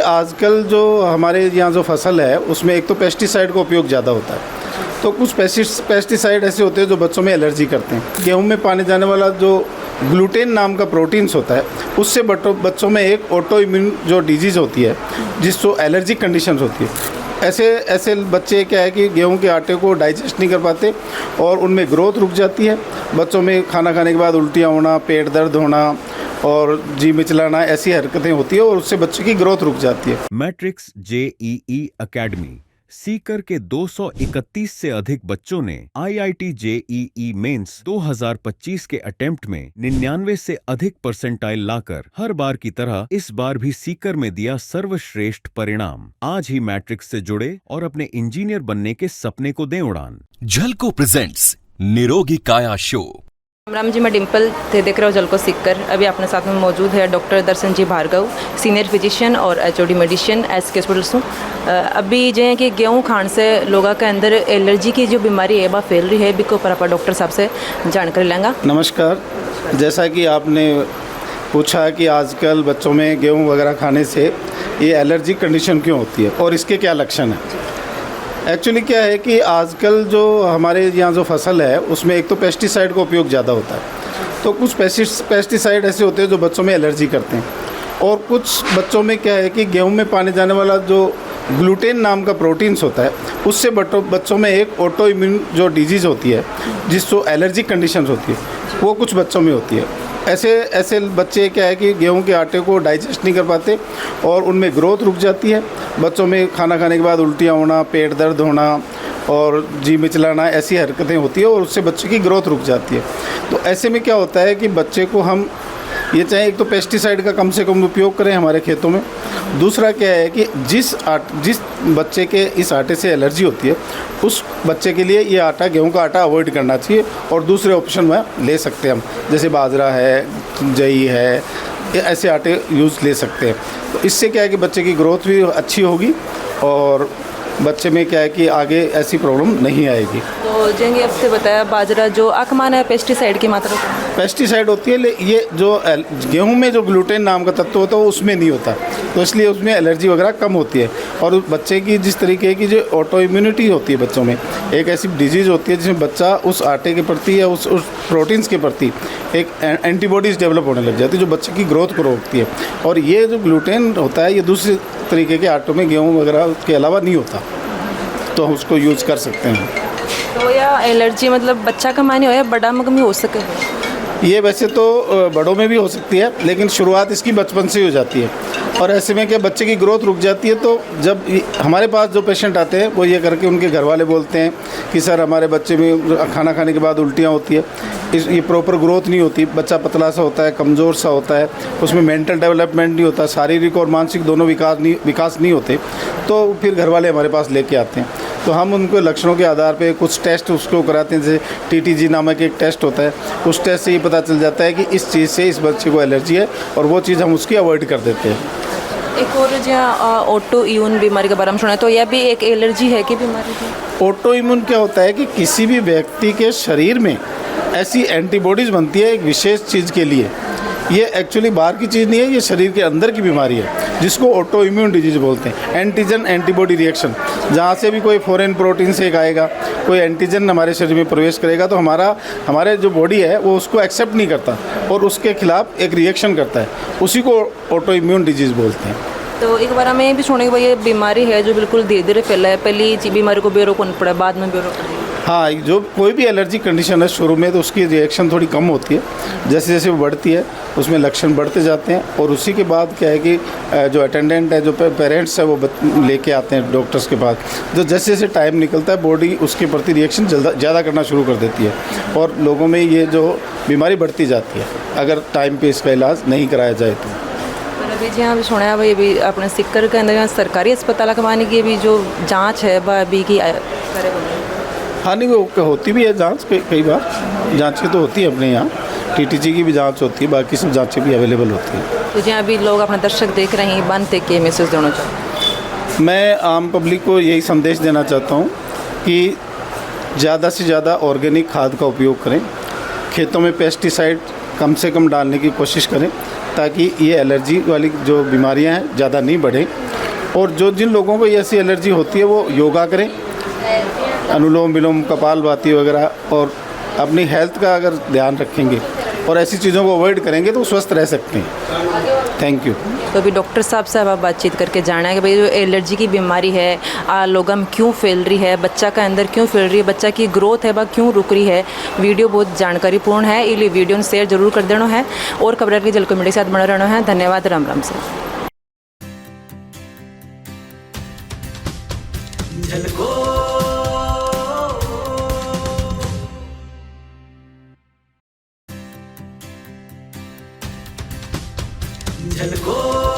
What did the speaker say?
आजकल जो हमारे यहाँ जो फसल है उसमें एक तो पेस्टिसाइड का उपयोग ज़्यादा होता है, तो कुछ पेस्टिसाइड ऐसे होते हैं जो बच्चों में एलर्जी करते हैं। गेहूं में पाने जाने वाला जो ग्लूटेन नाम का प्रोटीन्स होता है उससे बच्चों में एक ऑटो इम्यून जो डिजीज़ होती है जिसको एलर्जिक कंडीशंस होती है। ऐसे बच्चे क्या है कि गेहूं के आटे को डाइजेस्ट नहीं कर पाते और उनमें ग्रोथ रुक जाती है। बच्चों में खाना खाने के बाद उल्टियाँ होना, पेट दर्द होना और जी मिचलाना, ऐसी हरकतें होती है और उससे बच्चे की ग्रोथ रुक जाती है। मैट्रिक्स जेईई एकेडमी सीकर के 231 से अधिक बच्चों ने आईआईटी जेईई मेंस 2025 के अटेम्प्ट में 99 से अधिक परसेंटाइल लाकर हर बार की तरह इस बार भी सीकर में दिया सर्वश्रेष्ठ परिणाम। आज ही मैट्रिक्स से जुड़े और अपने इंजीनियर बनने के सपने को दें उड़ान। झलको प्रेजेंट्स निरोगी काया शो। राम जी, मैं डिम्पल थे, देख रहे हो झलको सीकर। अभी अपने साथ में मौजूद है डॉक्टर दर्शन जी भार्गव, सीनियर फिजिशियन और एचओडी मेडिशियन एसके हॉस्पिटल। अभी जो है कि गेहूँ खाने से लोगों के अंदर एलर्जी की जो बीमारी है वह फैल रही है, भी के ऊपर आप डॉक्टर साहब से जानकारी लेंगे। नमस्कार। जैसा कि आपने पूछा कि आजकल बच्चों में गेहूँ वगैरह खाने से ये एलर्जिक कंडीशन क्यों होती है और इसके क्या लक्षण हैं। एक्चुअली क्या है कि आजकल जो हमारे यहाँ जो फसल है उसमें एक तो पेस्टिसाइड का उपयोग ज़्यादा होता है, तो कुछ पेस्टिसाइड ऐसे होते हैं जो बच्चों में एलर्जी करते हैं और कुछ बच्चों में क्या है कि गेहूं में पाने जाने वाला जो ग्लूटेन नाम का प्रोटीन्स होता है उससे बच्चों में एक ऑटो इम्यून जो डिजीज़ होती है जिसको एलर्जिक कंडीशंस होती है वो कुछ बच्चों में होती है। ऐसे बच्चे क्या है कि गेहूं के आटे को डाइजेस्ट नहीं कर पाते और उनमें ग्रोथ रुक जाती है। बच्चों में खाना खाने के बाद उल्टियाँ होना, पेट दर्द होना और जी मिचलाना, ऐसी हरकतें होती है और उससे बच्चे की ग्रोथ रुक जाती है। तो ऐसे में क्या होता है कि बच्चे को हम ये चाहे एक तो पेस्टिसाइड का कम से कम उपयोग करें हमारे खेतों में। दूसरा क्या है कि जिस बच्चे के इस आटे से एलर्जी होती है उस बच्चे के लिए ये आटा, गेहूं का आटा अवॉइड करना चाहिए और दूसरे ऑप्शन में ले सकते हैं हम, जैसे बाजरा है, जई है, ऐसे आटे यूज़ ले सकते हैं। तो इससे क्या है कि बच्चे की ग्रोथ भी अच्छी होगी और बच्चे में क्या है कि आगे ऐसी प्रॉब्लम नहीं आएगी। तो जेंगे आपसे बताया बाजरा जो आकमान है पेस्टिसाइड की मात्रा पेस्टिसाइड होती है, ये जो गेहूं में जो ग्लूटेन नाम का तत्व होता है वो उसमें नहीं होता, तो इसलिए उसमें एलर्जी वगैरह कम होती है। और बच्चे की जिस तरीके की जो ऑटो इम्यूनिटी होती है बच्चों में, एक ऐसी डिजीज़ होती है जिसमें बच्चा उस आटे के प्रति या उस प्रोटीन्स के प्रति एक एंटीबॉडीज़ डेवलप होने लग जाती है जो बच्चे की ग्रोथ को रोकती है। और ये जो ग्लूटेन होता है ये दूसरे तरीके के आटों में, गेहूँ वगैरह के अलावा नहीं होता, तो हम उसको यूज़ कर सकते हैं। तो यह एलर्जी मतलब बच्चा का मानी हो या बड़ा में भी हो सके? ये वैसे तो बड़ों में भी हो सकती है, लेकिन शुरुआत इसकी बचपन से ही हो जाती है और ऐसे में क्या बच्चे की ग्रोथ रुक जाती है। तो जब हमारे पास जो पेशेंट आते हैं वो ये करके उनके घर वाले बोलते हैं कि सर हमारे बच्चे में खाना खाने के बाद उल्टियाँ होती है, ये प्रॉपर ग्रोथ नहीं होती, बच्चा पतला सा होता है, कमज़ोर सा होता है, उसमें मेंटल डेवलपमेंट नहीं होता, शारीरिक और मानसिक दोनों विकास नहीं होते, तो फिर घर वाले हमारे पास लेके आते हैं। तो हम उनको लक्षणों के आधार पे कुछ टेस्ट उसको कराते हैं, जैसे टीटीजी नामक एक टेस्ट होता है, उस टेस्ट से ये पता चल जाता है कि इस चीज़ से इस बच्चे को एलर्जी है और वो चीज़ हम उसकी अवॉइड कर देते हैं। एक और जहाँ ऑटो इम्यून बीमारी के बारे में सुना है, तो यह भी एक एलर्जी है कि बीमारी है? ऑटो इम्यून क्या होता है कि किसी भी व्यक्ति के शरीर में ऐसी एंटीबॉडीज़ बनती है एक विशेष चीज़ के लिए। ये एक्चुअली बाहर की चीज़ नहीं है, ये शरीर के अंदर की बीमारी है जिसको ऑटो इम्यून डिजीज़ बोलते हैं। एंटीजन एंटीबॉडी रिएक्शन, जहाँ से भी कोई फॉरेन प्रोटीन से एक आएगा, कोई एंटीजन हमारे शरीर में प्रवेश करेगा तो हमारे जो बॉडी है वो उसको एक्सेप्ट नहीं करता और उसके खिलाफ एक रिएक्शन करता है, उसी को ऑटो इम्यून डिजीज़ बोलते हैं। तो एक बार हमें भी सुने कि भाई ये बीमारी है जो बिल्कुल धीरे धीरे फैला है, पहली बीमारी को बेरो कौन पड़ा, बाद में बेरो पड़ा? हाँ, जो कोई भी एलर्जी कंडीशन है शुरू में तो उसकी रिएक्शन थोड़ी कम होती है, जैसे जैसे वो बढ़ती है उसमें लक्षण बढ़ते जाते हैं और उसी के बाद क्या है कि जो अटेंडेंट है, जो पेरेंट्स है, वो लेके आते हैं डॉक्टर्स के पास। जो जैसे जैसे टाइम निकलता है बॉडी उसके प्रति रिएक्शन ज़्यादा करना शुरू कर देती है और लोगों में ये जो बीमारी बढ़ती जाती है अगर टाइम पे इसका इलाज नहीं कराया जाए तो। अभी जी हाँ, सुना है भाई अभी अपने सिक्कर के अंदर सरकारी अस्पताल का मानी की अभी जो जाँच है वह अभी की हाँ, नहीं वो होती भी है जांच, कई बार जांचें तो होती है अपने यहाँ, टीटीजी की भी जांच होती है, बाकी सब जांचें भी अवेलेबल होती हैं। तो जहाँ अभी लोग अपने दर्शक देख रहे हैं बनते के मैसेज देना चाहते? मैं आम पब्लिक को यही संदेश देना चाहता हूँ कि ज़्यादा से ज़्यादा ऑर्गेनिक खाद का उपयोग करें, खेतों में पेस्टिसाइड कम से कम डालने की कोशिश करें ताकि ये एलर्जी वाली जो बीमारियां हैं ज़्यादा नहीं बढ़ें। और जो जिन लोगों को ऐसी एलर्जी होती है वो योगा करें, अनुलोम विलोम कपालभाति वगैरह, और अपनी हेल्थ का अगर ध्यान रखेंगे और ऐसी चीज़ों को अवॉइड करेंगे तो स्वस्थ रह सकते हैं। Thank you. तो अभी डॉक्टर साहब से अब आप बातचीत करके जाना है कि भाई जो एलर्जी की बीमारी है लोगों में क्यों फैल रही है, बच्चा का अंदर क्यों फैल रही है, बच्चा की ग्रोथ है वह क्यों रुक रही है। वीडियो बहुत जानकारीपूर्ण है, इसलिए वीडियो शेयर जरूर कर देना है और खबर की झलको मीडिया के साथ बना रहना है। धन्यवाद। राम राम से। झलको